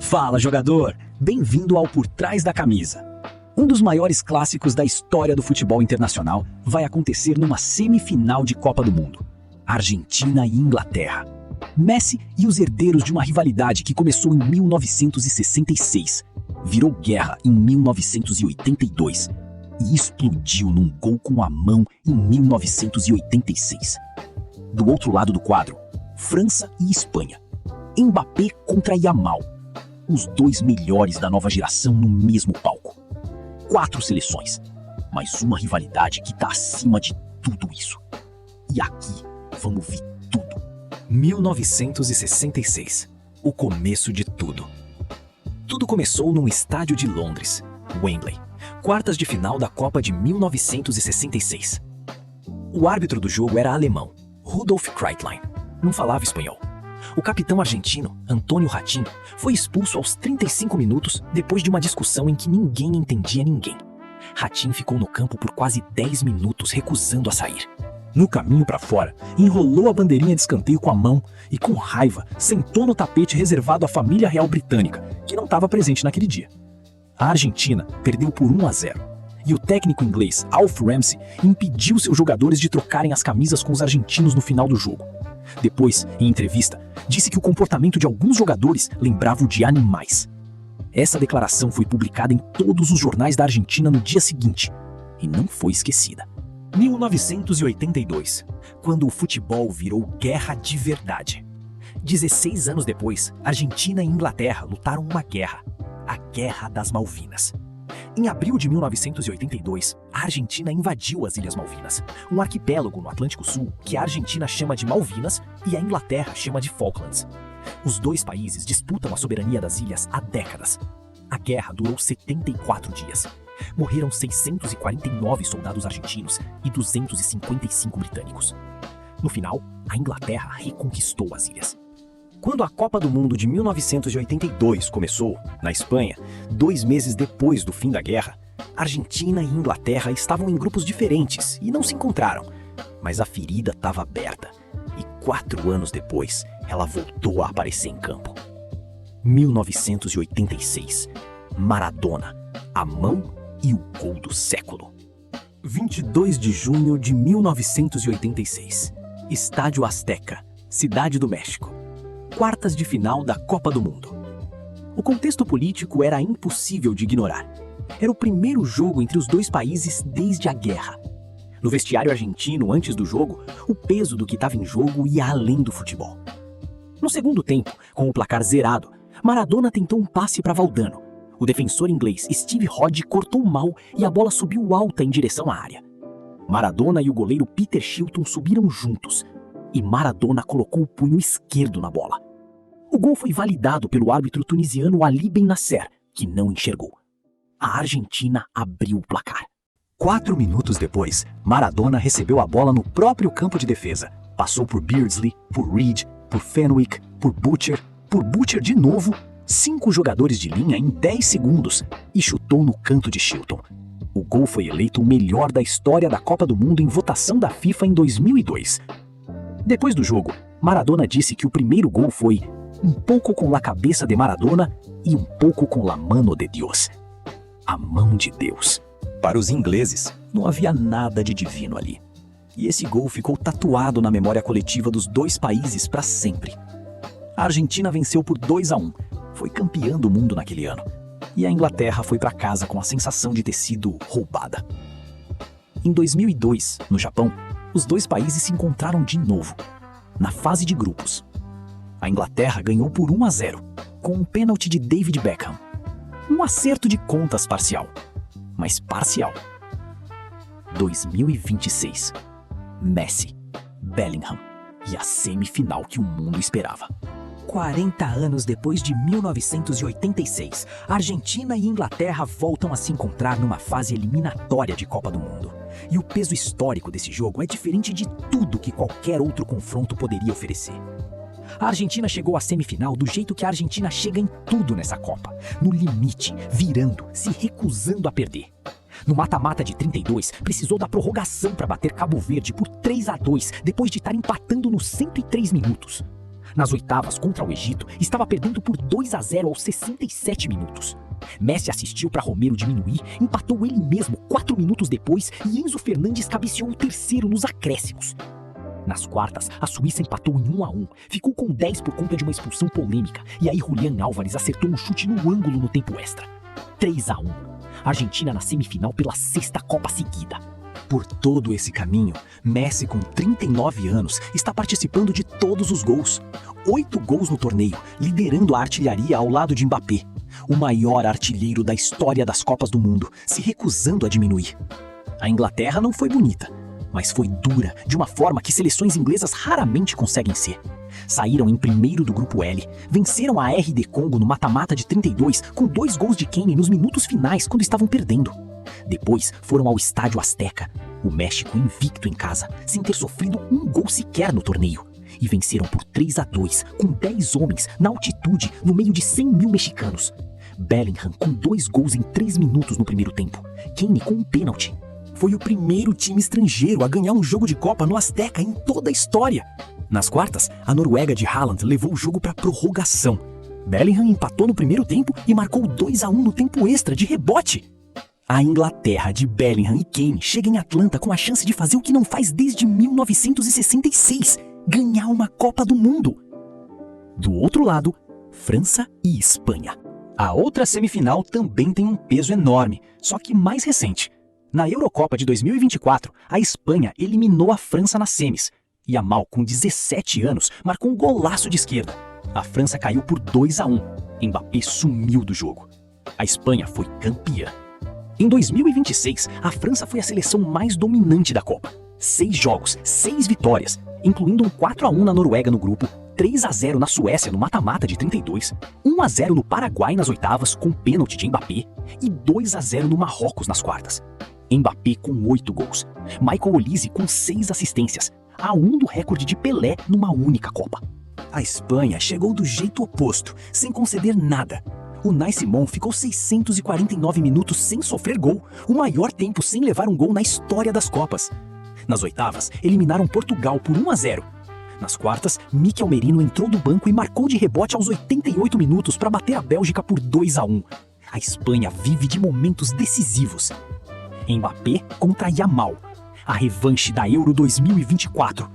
Fala, jogador! Bem-vindo ao Por Trás da Camisa. Um dos maiores clássicos da história do futebol internacional vai acontecer numa semifinal de Copa do Mundo. Argentina e Inglaterra. Messi e os herdeiros de uma rivalidade que começou em 1966, virou guerra em 1982 e explodiu num gol com a mão em 1986. Do outro lado do quadro, França e Espanha. Mbappé contra Yamal. Os dois melhores da nova geração no mesmo palco. 4 seleções, mas uma rivalidade que está acima de tudo isso. E aqui vamos ver tudo. 1966, o começo de tudo. Tudo começou num estádio de Londres, Wembley, quartas de final da Copa de 1966. O árbitro do jogo era alemão, Rudolf Kreitlein, não falava espanhol. O capitão argentino, Antônio Ratín, foi expulso aos 35 minutos depois de uma discussão em que ninguém entendia ninguém. Ratín ficou no campo por quase 10 minutos recusando a sair. No caminho para fora, enrolou a bandeirinha de escanteio com a mão e, com raiva, sentou no tapete reservado à família real britânica, que não estava presente naquele dia. A Argentina perdeu por 1-0 e o técnico inglês Alf Ramsey impediu seus jogadores de trocarem as camisas com os argentinos no final do jogo. Depois, em entrevista, disse que o comportamento de alguns jogadores lembrava o de animais. Essa declaração foi publicada em todos os jornais da Argentina no dia seguinte e não foi esquecida. 1982, quando o futebol virou guerra de verdade. 16 anos depois, Argentina e Inglaterra lutaram uma guerra, a Guerra das Malvinas. Em abril de 1982, a Argentina invadiu as Ilhas Malvinas, um arquipélago no Atlântico Sul que a Argentina chama de Malvinas e a Inglaterra chama de Falklands. Os dois países disputam a soberania das ilhas há décadas. A guerra durou 74 dias. Morreram 649 soldados argentinos e 255 britânicos. No final, a Inglaterra reconquistou as ilhas. Quando a Copa do Mundo de 1982 começou, na Espanha, 2 meses depois do fim da guerra, Argentina e Inglaterra estavam em grupos diferentes e não se encontraram. Mas a ferida estava aberta e 4 anos depois, ela voltou a aparecer em campo. 1986, Maradona, a mão e o gol do século. 22 de junho de 1986, Estádio Azteca, Cidade do México. Quartas de final da Copa do Mundo. O contexto político era impossível de ignorar. Era o primeiro jogo entre os dois países desde a guerra. No vestiário argentino, antes do jogo, o peso do que estava em jogo ia além do futebol. No segundo tempo, com o placar zerado, Maradona tentou um passe para Valdano. O defensor inglês Steve Hodge cortou mal e a bola subiu alta em direção à área. Maradona e o goleiro Peter Shilton subiram juntos e Maradona colocou o punho esquerdo na bola. O gol foi validado pelo árbitro tunisiano Ali Ben Nasser, que não enxergou. A Argentina abriu o placar. 4 minutos depois, Maradona recebeu a bola no próprio campo de defesa. Passou por Beardsley, por Reed, por Fenwick, por Butcher de novo, 5 jogadores de linha em 10 segundos e chutou no canto de Shilton. O gol foi eleito o melhor da história da Copa do Mundo em votação da FIFA em 2002. Depois do jogo, Maradona disse que o primeiro gol foi um pouco com la cabeça de Maradona e um pouco com la mano de Dios. A mão de Deus. Para os ingleses, não havia nada de divino ali. E esse gol ficou tatuado na memória coletiva dos dois países para sempre. A Argentina venceu por 2-1, foi campeã do mundo naquele ano. E a Inglaterra foi para casa com a sensação de ter sido roubada. Em 2002, no Japão, os dois países se encontraram de novo, na fase de grupos. A Inglaterra ganhou por 1-0, com um pênalti de David Beckham. Um acerto de contas parcial, mas parcial. 2026, Messi, Bellingham e a semifinal que o mundo esperava. 40 anos depois de 1986, Argentina e Inglaterra voltam a se encontrar numa fase eliminatória de Copa do Mundo. E o peso histórico desse jogo é diferente de tudo que qualquer outro confronto poderia oferecer. A Argentina chegou à semifinal do jeito que a Argentina chega em tudo nessa Copa, no limite, virando, se recusando a perder. No mata-mata de 32, precisou da prorrogação para bater Cabo Verde por 3-2, depois de estar empatando nos 103 minutos. Nas oitavas contra o Egito, estava perdendo por 2-0 aos 67 minutos. Messi assistiu para Romero diminuir, empatou ele mesmo 4 minutos depois e Enzo Fernandes cabeceou o terceiro nos acréscimos. Nas quartas, a Suíça empatou em 1-1, ficou com 10 por conta de uma expulsão polêmica, e aí Julián Álvares acertou um chute no ângulo no tempo extra. 3-1. Argentina na semifinal pela 6ª Copa seguida. Por todo esse caminho, Messi, com 39 anos, está participando de todos os gols. 8 gols no torneio, liderando a artilharia ao lado de Mbappé, o maior artilheiro da história das Copas do Mundo, se recusando a diminuir. A Inglaterra não foi bonita, mas foi dura, de uma forma que seleções inglesas raramente conseguem ser. Saíram em primeiro do grupo L, venceram a RD Congo no mata-mata de 32 com 2 gols de Kane nos minutos finais quando estavam perdendo. Depois foram ao Estádio Azteca, o México invicto em casa, sem ter sofrido um gol sequer no torneio, e venceram por 3-2 com 10 homens na altitude no meio de 100 mil mexicanos. Bellingham com 2 gols em 3 minutos no primeiro tempo, Kane com um pênalti. Foi o primeiro time estrangeiro a ganhar um jogo de Copa no Azteca em toda a história. Nas quartas, a Noruega de Haaland levou o jogo para prorrogação. Bellingham empatou no primeiro tempo e marcou 2-1 no tempo extra de rebote. A Inglaterra de Bellingham e Kane chega em Atlanta com a chance de fazer o que não faz desde 1966, ganhar uma Copa do Mundo. Do outro lado, França e Espanha. A outra semifinal também tem um peso enorme, só que mais recente. Na Eurocopa de 2024, a Espanha eliminou a França nas semis, e Yamal, com 17 anos, marcou um golaço de esquerda. A França caiu por 2-1. Mbappé sumiu do jogo. A Espanha foi campeã. Em 2026, a França foi a seleção mais dominante da Copa. 6 jogos, 6 vitórias, incluindo um 4-1 na Noruega no grupo, 3-0 na Suécia no mata-mata de 32, 1-0 no Paraguai nas oitavas com pênalti de Mbappé e 2-0 no Marrocos nas quartas. Mbappé com 8 gols, Michael Olise com 6 assistências, a 1 do recorde de Pelé numa única Copa. A Espanha chegou do jeito oposto, sem conceder nada. O Unai Simón ficou 649 minutos sem sofrer gol, o maior tempo sem levar um gol na história das Copas. Nas oitavas, eliminaram Portugal por 1-0. Nas quartas, Mikel Merino entrou do banco e marcou de rebote aos 88 minutos para bater a Bélgica por 2-1. A Espanha vive de momentos decisivos. Mbappé contra Yamal, a revanche da Euro 2024.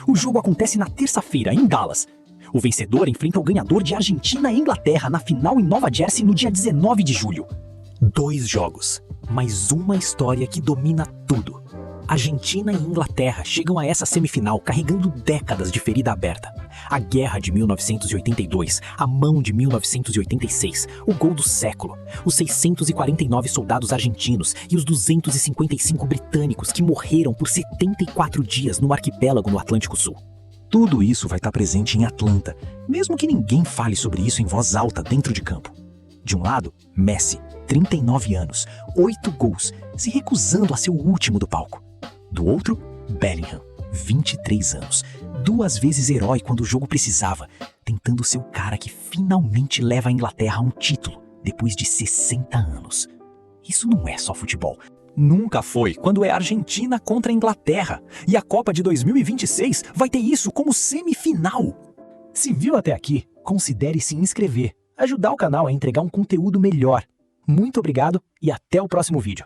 O jogo acontece na terça-feira, em Dallas. O vencedor enfrenta o ganhador de Argentina e Inglaterra na final em Nova Jersey no dia 19 de julho. 2 jogos, mas uma história que domina tudo. Argentina e Inglaterra chegam a essa semifinal carregando décadas de ferida aberta. A guerra de 1982, a mão de 1986, o gol do século, os 649 soldados argentinos e os 255 britânicos que morreram por 74 dias no arquipélago no Atlântico Sul. Tudo isso vai estar presente em Atlanta, mesmo que ninguém fale sobre isso em voz alta dentro de campo. De um lado, Messi, 39 anos, 8 gols, se recusando a ser o último do palco. Do outro, Bellingham, 23 anos, 2 vezes herói quando o jogo precisava, tentando ser o cara que finalmente leva a Inglaterra a um título depois de 60 anos. Isso não é só futebol. Nunca foi quando é Argentina contra a Inglaterra. E a Copa de 2026 vai ter isso como semifinal. Se viu até aqui, considere se inscrever, ajudar o canal a entregar um conteúdo melhor. Muito obrigado e até o próximo vídeo.